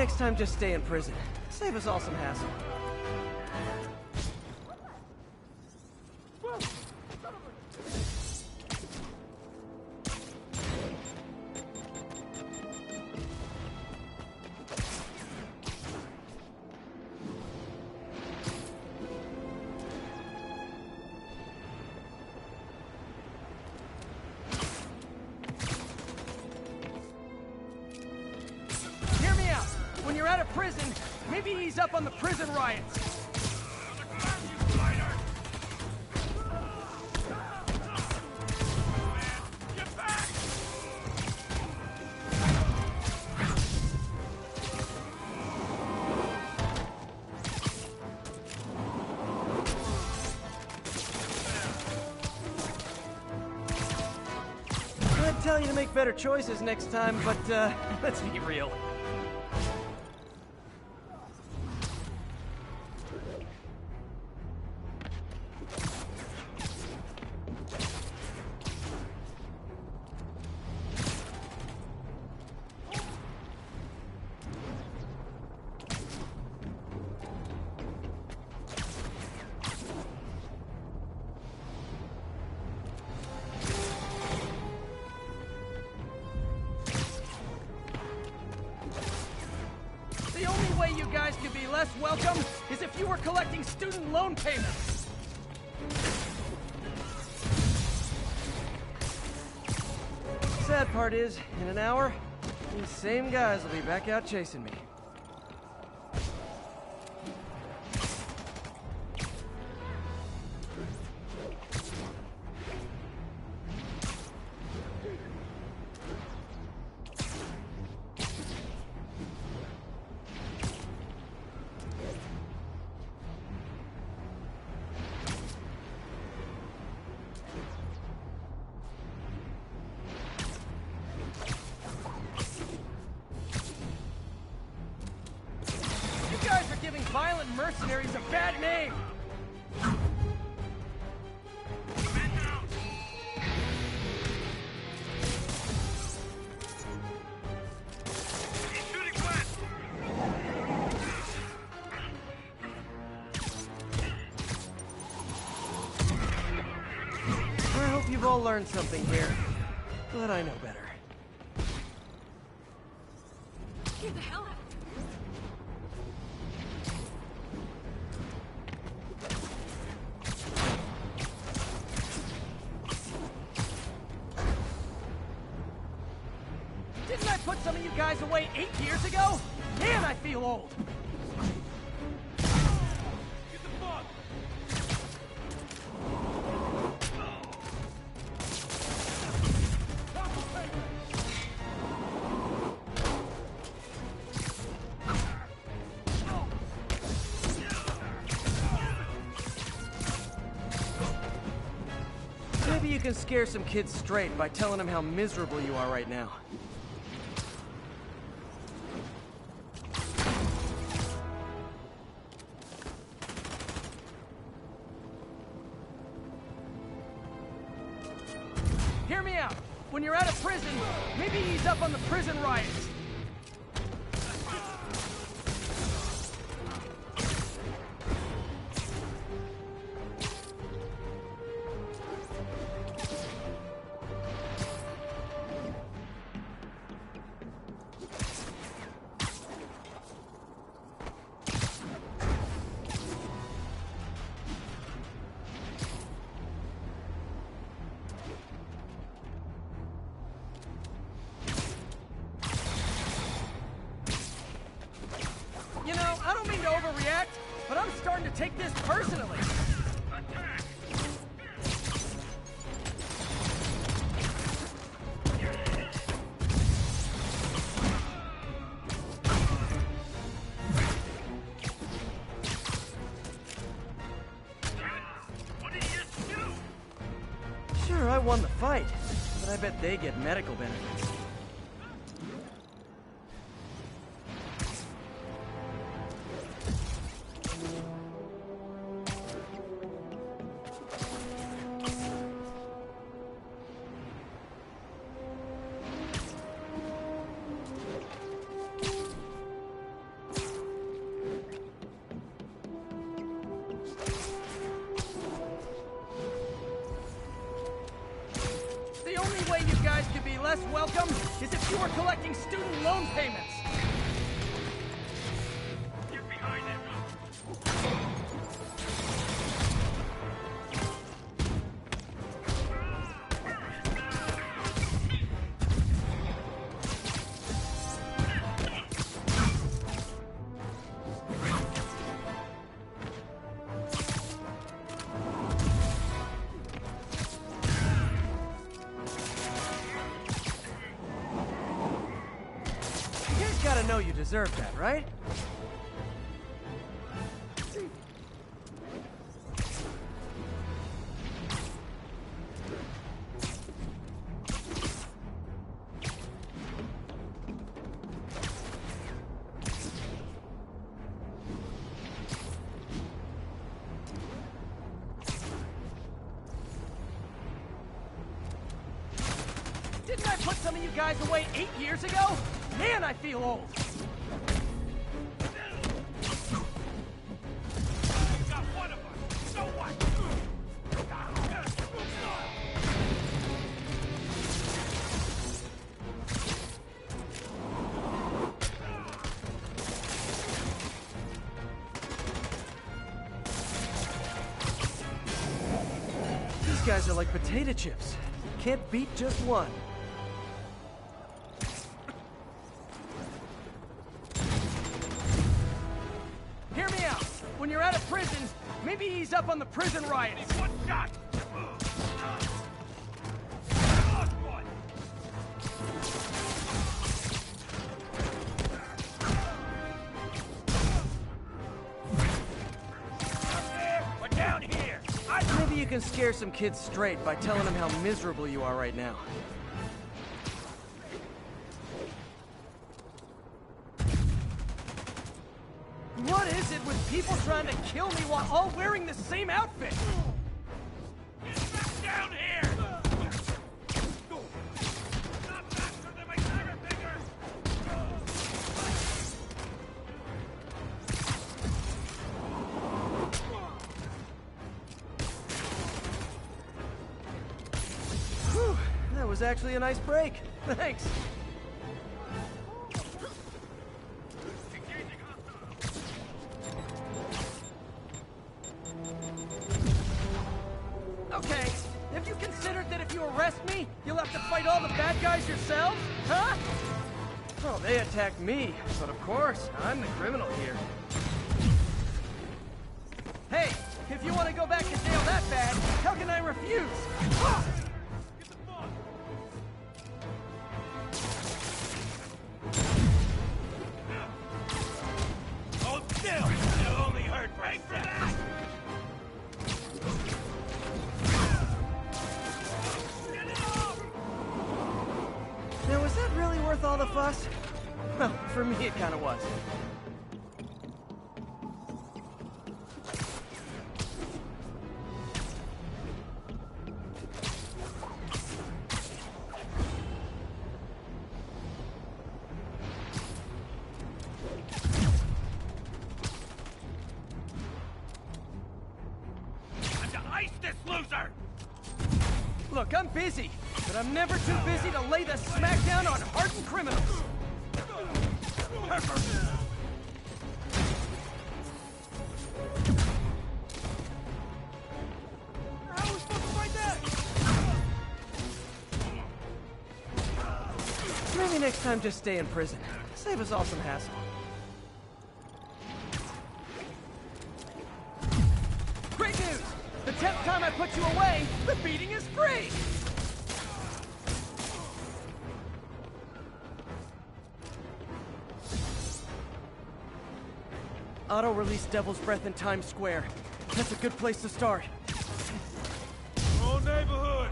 next time just stay in prison. Save us all some hassle. When you're out of prison, maybe ease up on the prison riots. Get back! I'd tell you to make better choices next time, but let's be real. The only way you guys could be less welcome is if you were collecting student loan payments. Sad part is, in an hour, these same guys will be back out chasing me. Giving violent mercenaries a bad name! I hope you've all learned something here, but I know better. Get the hell out! Didn't I put some of you guys away 8 years ago? Man, I feel old! Get the bug! Maybe you can scare some kids straight by telling them how miserable you are right now. Hear me out. When you're out of prison, maybe ease up on the prison riots. You know, I don't mean to overreact, but I'm starting to take this personally. Sure, I won the fight, but I bet they get medical benefits. less welcome is if you were collecting student loan payments. Get behind him! Gotta know you deserve that, right? Didn't I put some of you guys away 8 years ago? Man, I feel old. Got one of us! So what? These guys are like potato chips. Can't beat just one. Hear me out. When you're out of prison, maybe ease up on the prison riots. One shot! Lost one! Up there! We're down here! Maybe you can scare some kids straight by telling them how miserable you are right now. What is it with people trying to kill me while all wearing the same outfit? Get down here! Not faster than my tire finger! Whew, that was actually a nice break. Thanks. Okay, have you considered that if you arrest me, you'll have to fight all the bad guys yourselves? Huh? Well, they attacked me, but of course, I'm the criminal here. Hey, if you want to go back to jail that bad, how can I refuse? Ah! Get the fuck! Hold still! It'll only hurt for a second! Get it off! Now, was that really worth all the fuss? Well, for me, it kind of was. Time to ice this loser! Look, I'm busy, but I'm never too busy to lay the smackdown on hardened criminals. How are we supposed to fight that? Maybe next time just stay in prison. Save us all some hassle. Great news! The 10th time I put you away, the beating is free! Auto-release Devil's Breath in Times Square. That's a good place to start. Whole neighborhood!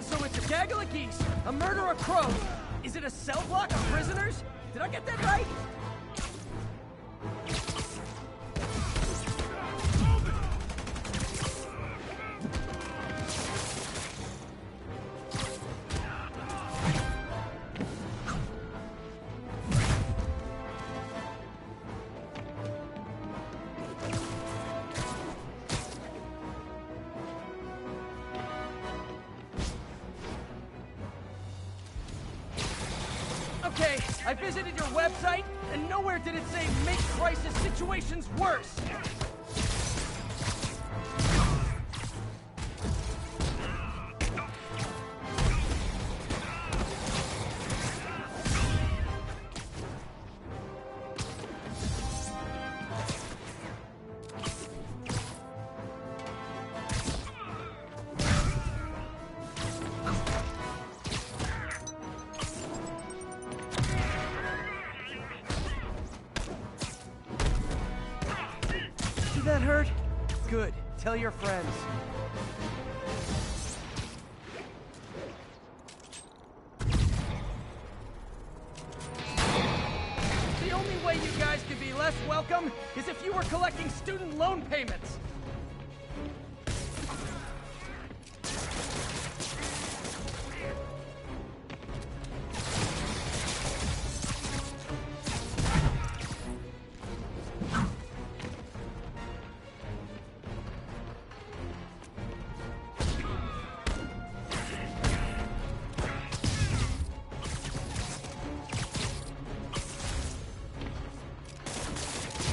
So it's a gaggle of geese, a murder of crows. Is it a cell block of prisoners? Did I get that right? I visited your website, and nowhere did it say make crisis situations worse. Did that hurt? Good. Tell your friends. The only way you guys could be less welcome is if you were collecting student loan payments.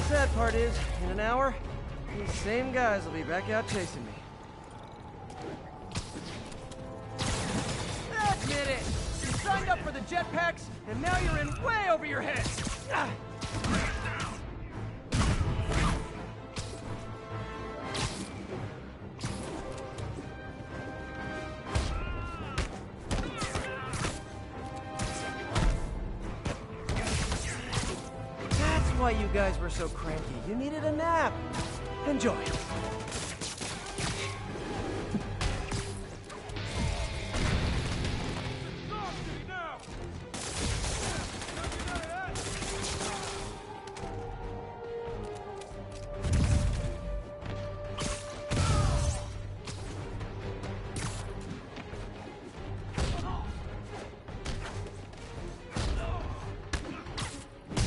Sad part is, in an hour, these same guys will be back out chasing me. Admit it! You signed up for the jetpacks, and now you're in way over your head! Ah. That's why you guys were so cranky. You needed a nap. Enjoy.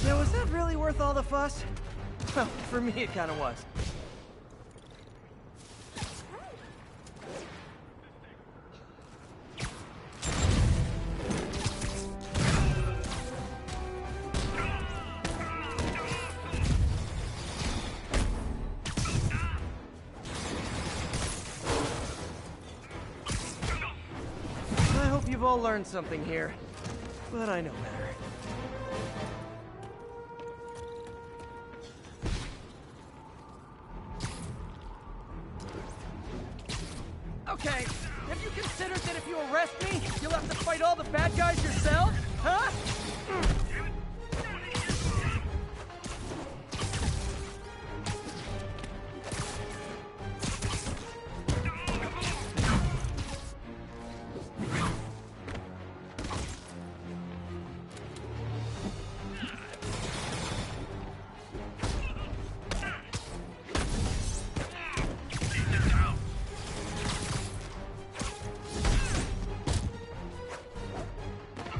Now, was that really worth all the fuss? Well, for me it kinda was. I hope you've all learned something here, but I know better. Okay, have you considered that if you arrest me, you'll have to fight all the bad guys yourself? Huh?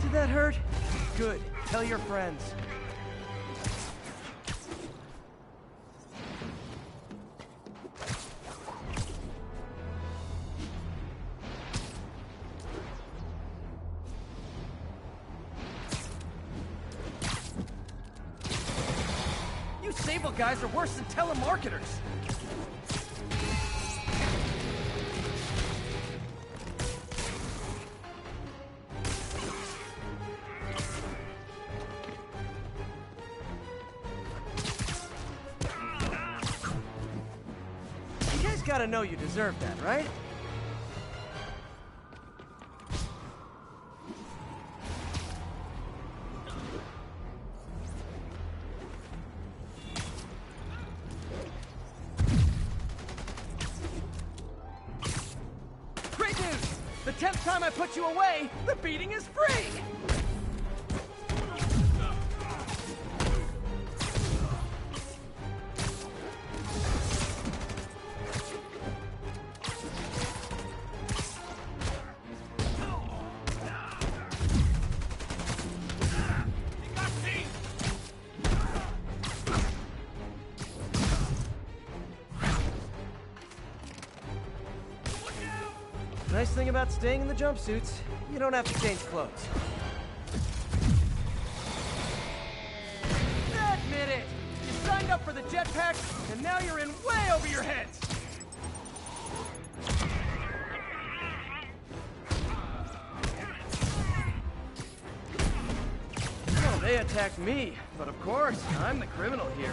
Did that hurt? Good. Tell your friends. You Sable guys are worse than telemarketers. You guys gotta know you deserve that, right? Great news! The 10th time I put you away, the beating is free! Nice thing about staying in the jumpsuits, you don't have to change clothes. for the jetpack, and now you're in way over your heads! Well, they attacked me, but of course, I'm the criminal here.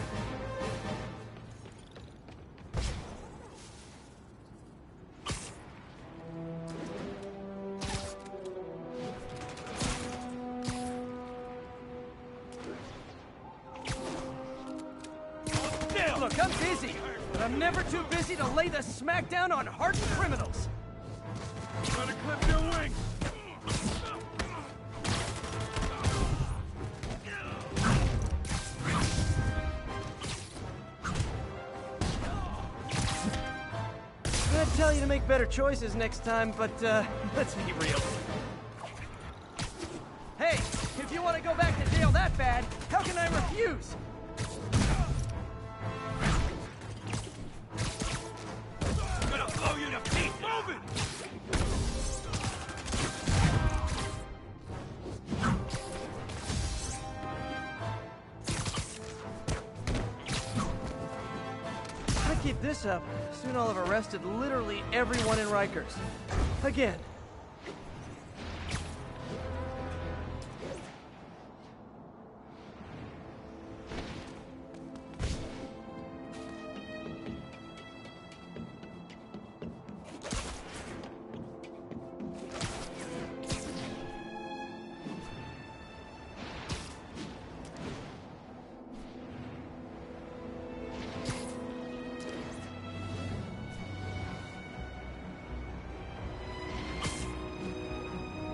Look, I'm busy, but I'm never too busy to lay the smackdown on hardened criminals. Gonna clip your wings! I'd tell you to make better choices next time, but let's be real. Hey, if you want to go back to jail that bad, how can I refuse? Gonna blow you to pieces! Move it! If I keep this up, soon I'll have arrested literally everyone in Rikers. Again.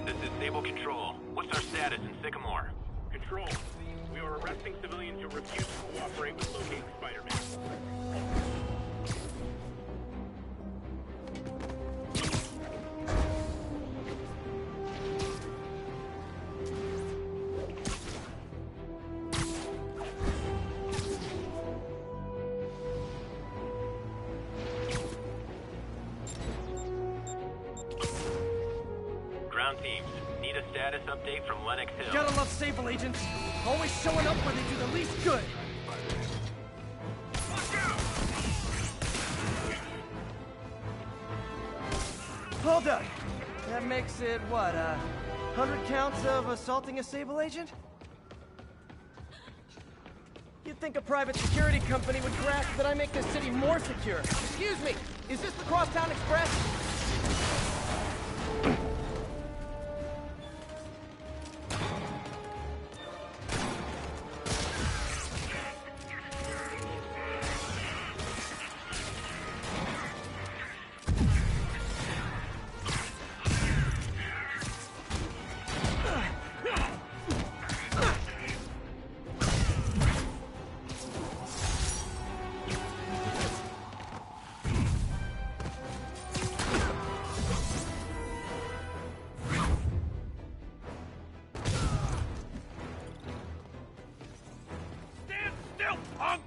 This is Sable Control. What's our status in Sycamore? Control. We are arresting civilians who refuse to cooperate with locating Spiderman. Ground teams, need a status update from Lenox Hill. Gotta love Sable agents. Always showing up where they do the least good. Hold up. That makes it, what, 100 counts of assaulting a Sable agent? You'd think a private security company would grasp that I make this city more secure. Excuse me, is this the Crosstown Express? Stand still, punk!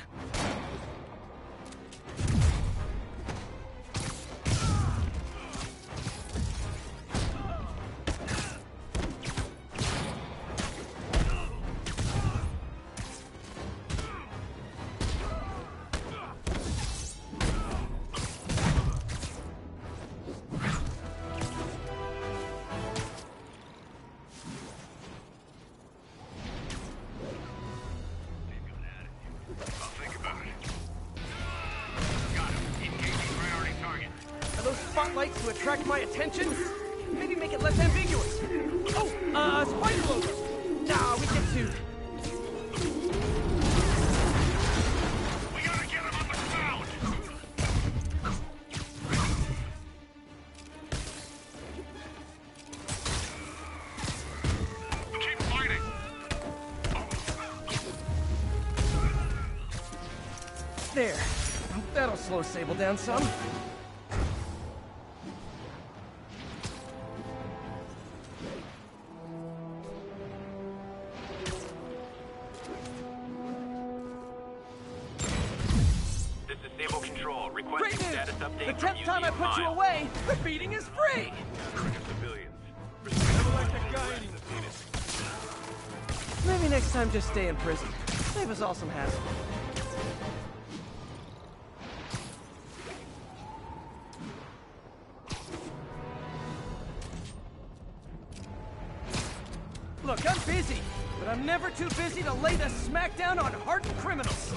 Are those spotlights to attract my attention? Maybe make it less ambiguous. Oh, spider logo. Nah, we get sued. We gotta get him on the ground! Keep fighting! There. That'll slow Sable down some. This is Sable Control. Great Requesting news! status update The from 10th time I Museum put you Mile. away, the beating is free! Civilians. Never like that guy anymore. Maybe next time just stay in prison. Save us all some hassle. Look, I'm busy, but I'm never too busy to lay the smackdown on hardened criminals.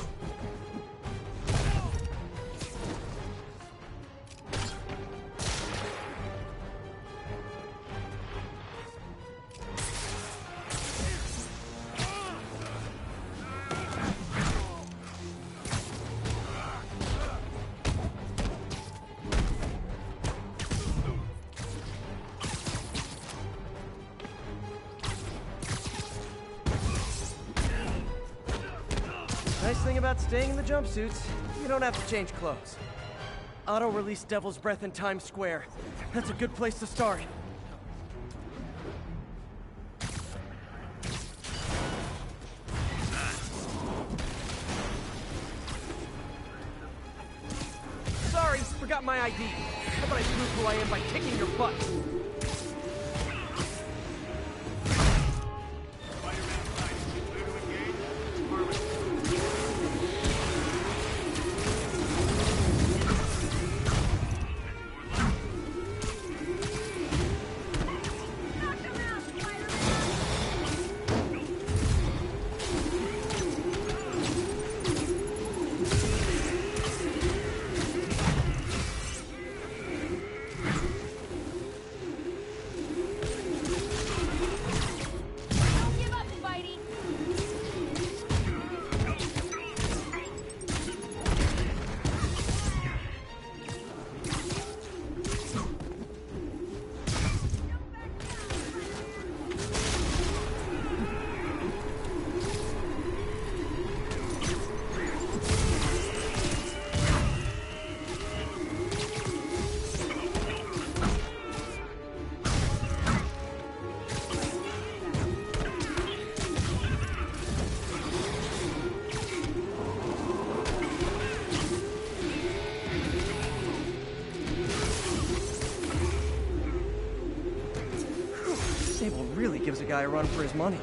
Nice thing about staying in the jumpsuits, you don't have to change clothes. Auto-release Devil's Breath in Times Square. That's a good place to start. Sorry, forgot my ID. How about I prove who I am by kicking your butt? Don't give up, Spidey! Sable really gives a guy a run for his money.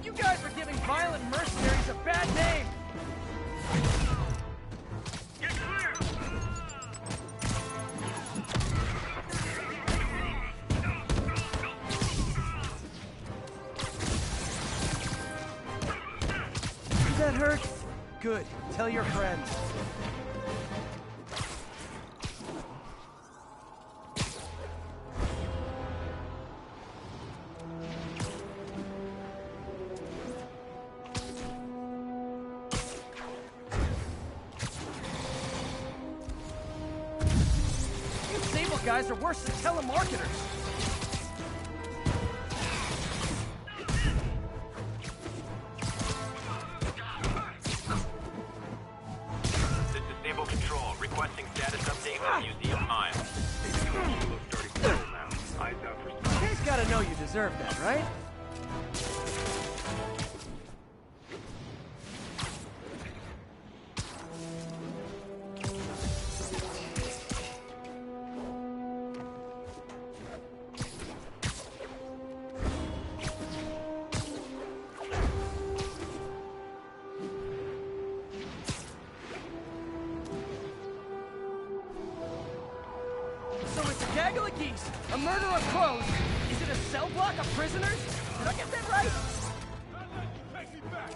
You guys are giving violent mercenaries a bad name! Get clear! Does that hurt? Good. Tell your friends. You Sable guys are worse than telemarketers. This is Stable Control, requesting status update on Museum Mile. Starting to roll now. Eyes out for You guys gotta know you deserve that, right? So it's a gaggle of geese, a murder of clothes. Is it a cell block of prisoners? Did I get that right? Take me back!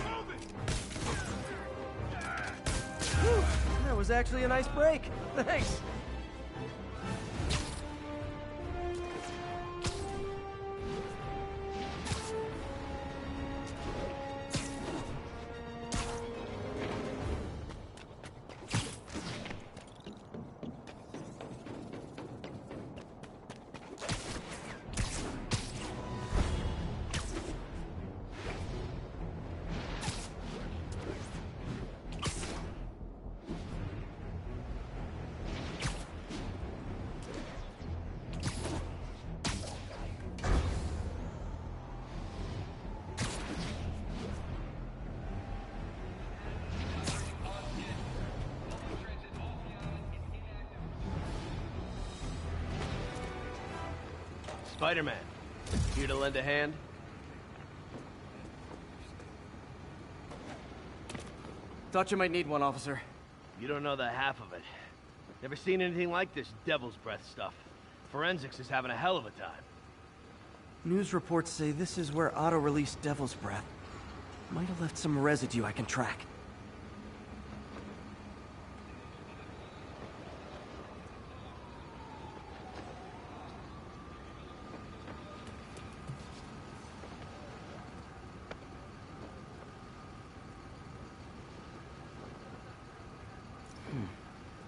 Move it! Whew, that was actually a nice break. Thanks. Spiderman, here to lend a hand? Thought you might need one, officer. You don't know the half of it. Never seen anything like this devil's breath stuff. Forensics is having a hell of a time. News reports say this is where Otto released Devil's Breath. Might have left some residue I can track.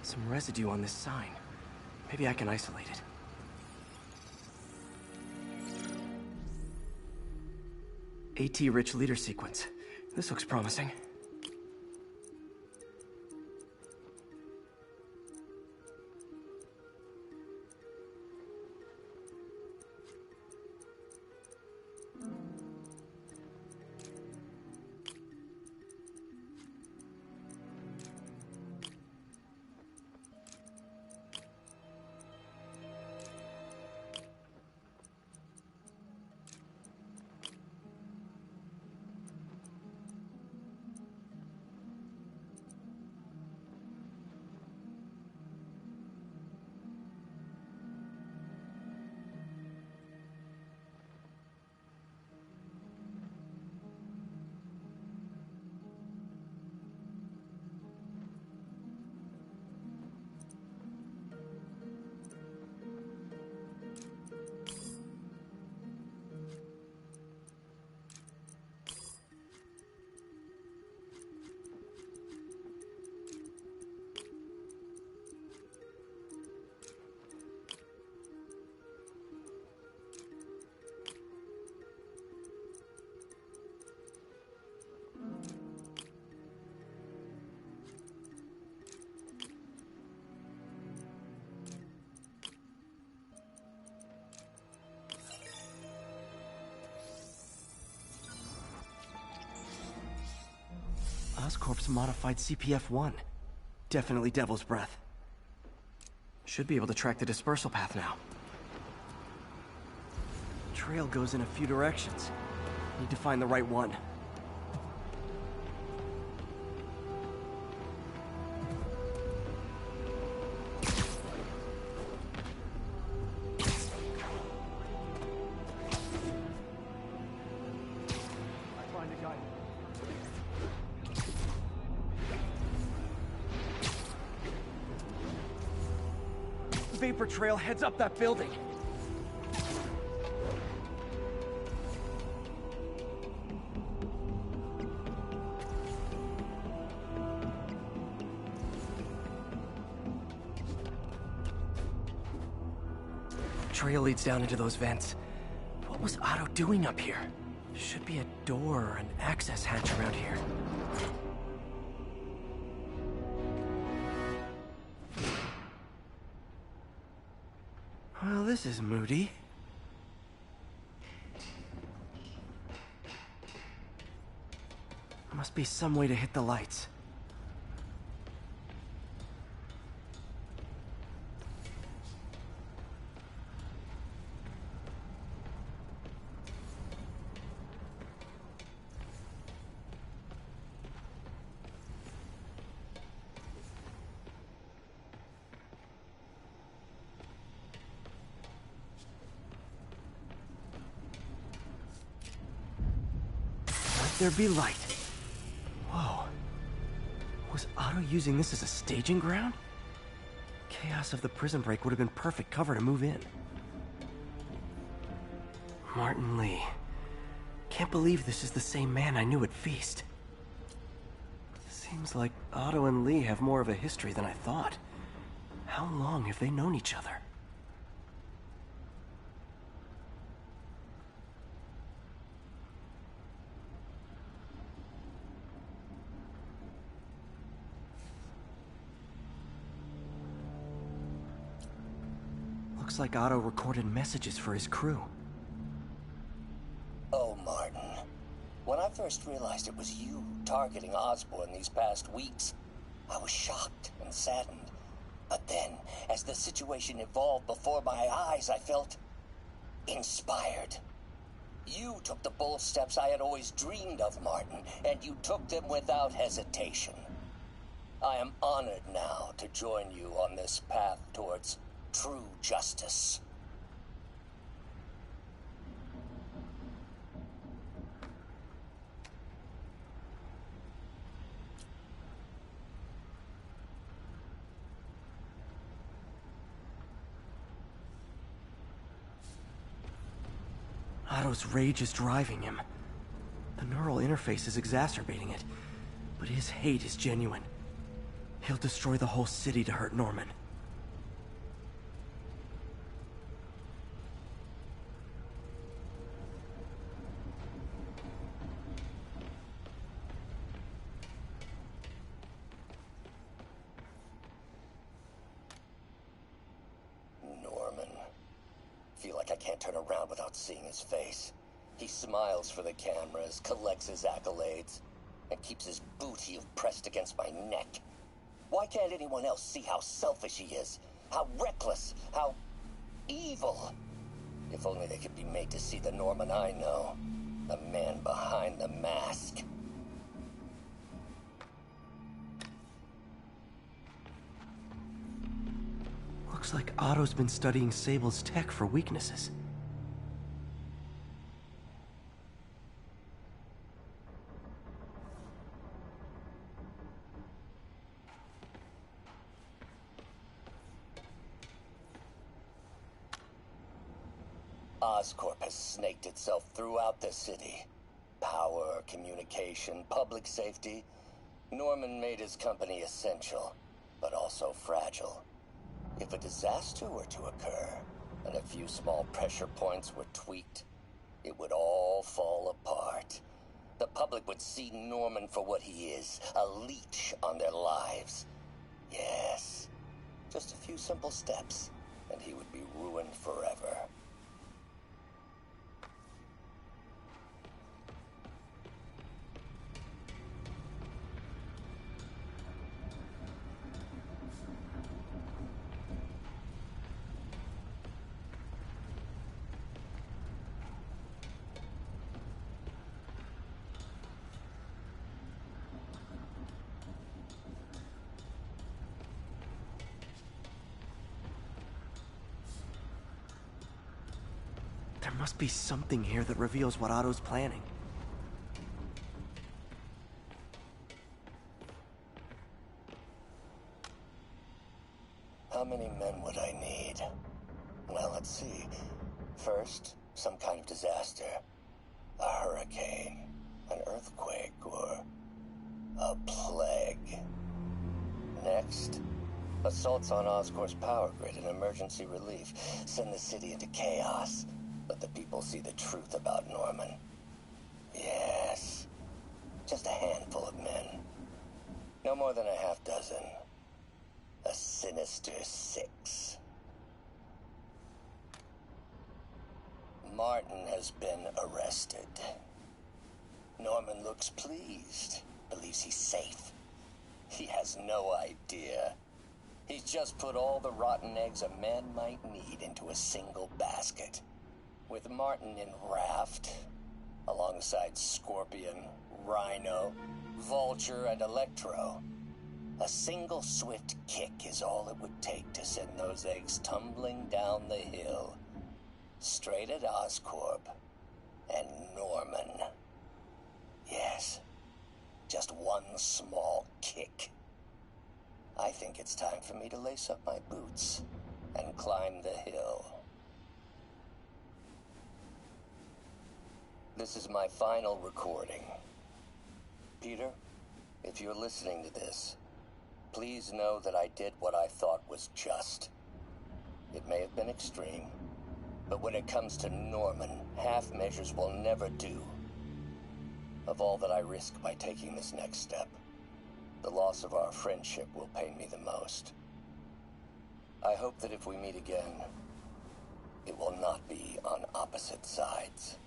Some residue on this sign. Maybe I can isolate it. AT-rich leader sequence. This looks promising. Oscorp's modified CPF-1. Definitely Devil's Breath. Should be able to track the dispersal path now. Trail goes in a few directions. Need to find the right one. Vapor trail heads up that building. Trail leads down into those vents. What was Otto doing up here? Should be a door or an access hatch around here. Well, this is moody. Must be some way to hit the lights. There be light. Whoa. Was Otto using this as a staging ground? Chaos of the prison break would have been perfect cover to move in. Martin Lee. Can't believe this is the same man I knew at Feast. Seems like Otto and Lee have more of a history than I thought. How long have they known each other? Looks like Otto recorded messages for his crew. Oh, Martin. When I first realized it was you targeting Osborn these past weeks, I was shocked and saddened. But then, as the situation evolved before my eyes, I felt inspired. You took the bold steps I had always dreamed of, Martin, and you took them without hesitation. I am honored now to join you on this path towards true justice. Otto's rage is driving him. The neural interface is exacerbating it, but his hate is genuine. He'll destroy the whole city to hurt Norman. Norman. Feel like I can't turn around without seeing his face. He smiles for the cameras, collects his accolades, and keeps his boot heel pressed against my neck. Why can't anyone else see how selfish he is? How reckless? How evil? If only they could be made to see the Norman I know. The man behind the mask. Looks like Otto's been studying Sable's tech for weaknesses. Oscorp has snaked itself throughout the city. Power, communication, public safety. Norman made his company essential, but also fragile. If a disaster were to occur, and a few small pressure points were tweaked, it would all fall apart. The public would see Norman for what he is, a leech on their lives. Yes, just a few simple steps, and he would be ruined forever. There must be something here that reveals what Otto's planning. How many men would I need? Well, let's see. First, some kind of disaster. A hurricane, an earthquake, or a plague. Next, assaults on Oscorp's power grid and emergency relief. Send the city into chaos. Let the people see the truth about Norman. Yes, just a handful of men. No more than a half dozen. A sinister 6. Martin has been arrested. Norman looks pleased, believes he's safe. He has no idea. He's just put all the rotten eggs a man might need into a single basket. With Martin in raft, alongside Scorpion, Rhino, Vulture, and Electro, a single swift kick is all it would take to send those eggs tumbling down the hill, straight at Oscorp and Norman. Yes, just one small kick. I think it's time for me to lace up my boots and climb the hill. This is my final recording. Peter, if you're listening to this, please know that I did what I thought was just. It may have been extreme, but when it comes to Norman, half measures will never do. Of all that I risk by taking this next step, the loss of our friendship will pain me the most. I hope that if we meet again, it will not be on opposite sides.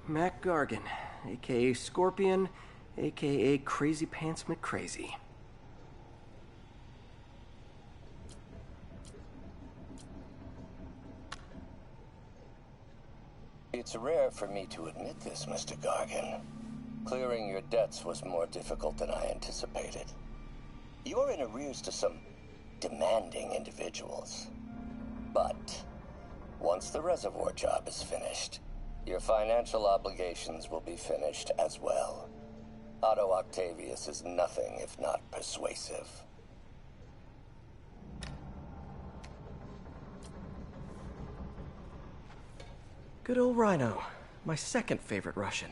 Mac Gargan, aka Scorpion, aka Crazy Pants McCrazy. It's rare for me to admit this, Mr. Gargan. Clearing your debts was more difficult than I anticipated. You're in arrears to some demanding individuals. But once the reservoir job is finished, your financial obligations will be finished as well. Otto Octavius is nothing if not persuasive. Good old Rhino. My second favorite Russian.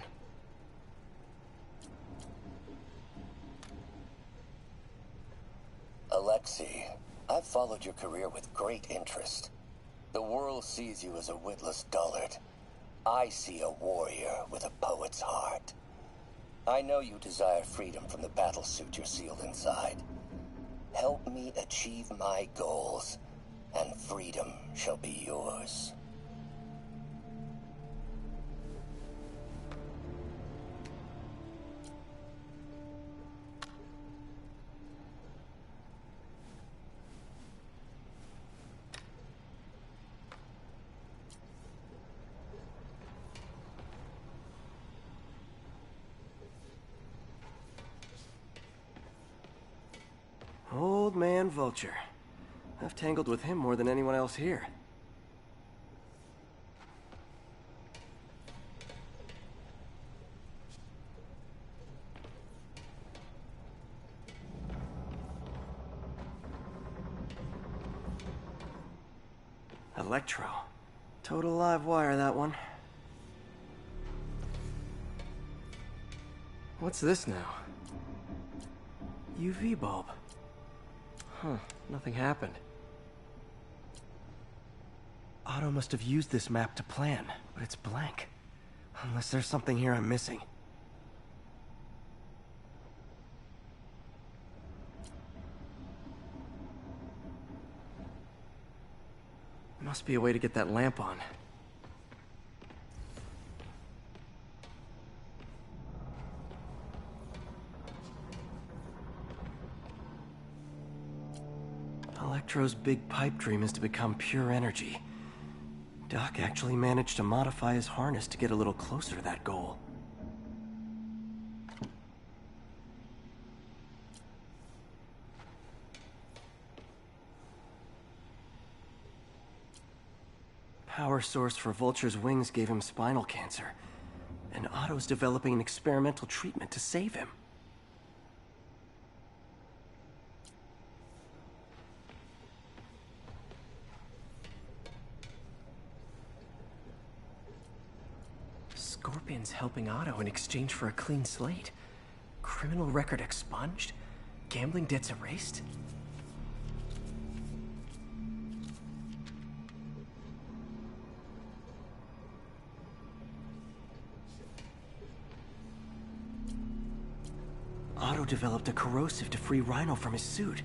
Alexei, I've followed your career with great interest. The world sees you as a witless dullard. I see a warrior with a poet's heart. I know you desire freedom from the battlesuit you're sealed inside. Help me achieve my goals, and freedom shall be yours. Old man Vulture. I've tangled with him more than anyone else here. Electro. Total live wire, that one. What's this now? UV bulb. Huh, nothing happened. Otto must have used this map to plan, but it's blank. Unless there's something here I'm missing. Must be a way to get that lamp on. Electro's big pipe dream is to become pure energy. Doc actually managed to modify his harness to get a little closer to that goal. Power source for Vulture's wings gave him spinal cancer, and Otto's developing an experimental treatment to save him. Scorpion's helping Otto in exchange for a clean slate. Criminal record expunged? Gambling debts erased? Otto developed a corrosive to free Rhino from his suit.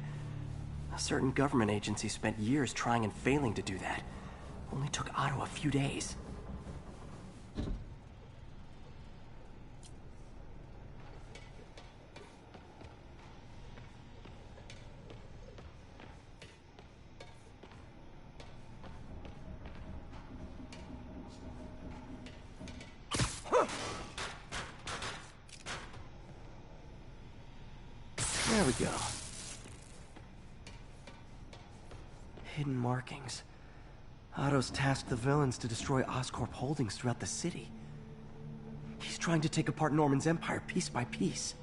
A certain government agency spent years trying and failing to do that. Only took Otto a few days. There we go. Hidden markings. Otto's tasked the villains to destroy Oscorp holdings throughout the city. He's trying to take apart Norman's empire piece by piece.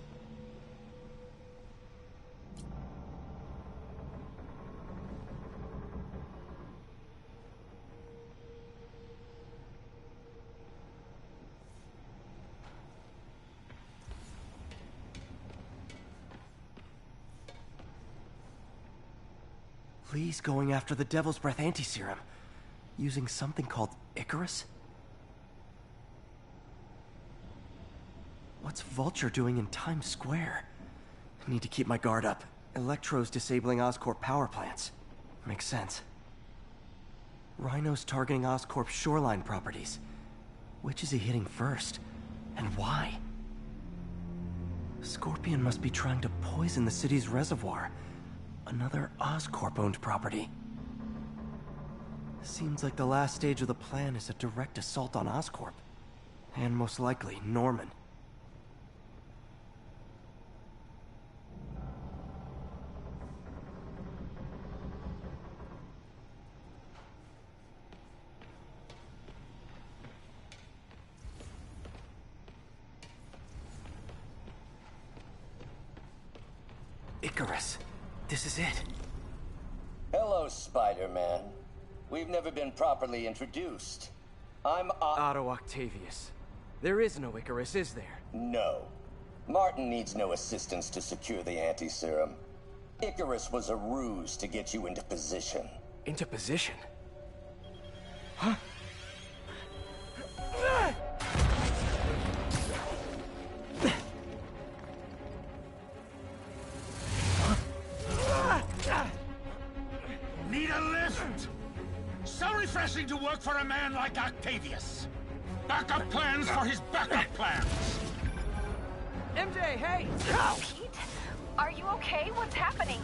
Lee's going after the Devil's Breath anti-serum, using something called Icarus? What's Vulture doing in Times Square? I need to keep my guard up. Electro's disabling Oscorp power plants. Makes sense. Rhino's targeting Oscorp's shoreline properties. Which is he hitting first? And why? Scorpion must be trying to poison the city's reservoir. Another Oscorp-owned property. Seems like the last stage of the plan is a direct assault on Oscorp. And most likely, Norman. Icarus. This is it. Hello, Spider-Man. We've never been properly introduced. I'm Otto Octavius. There is no Icarus, is there? No. Martin needs no assistance to secure the anti-serum. Icarus was a ruse to get you into position. Into position? Need a lift? So refreshing to work for a man like Octavius. Backup plans for his backup plans. MJ, hey! Pete? Are you okay? What's happening?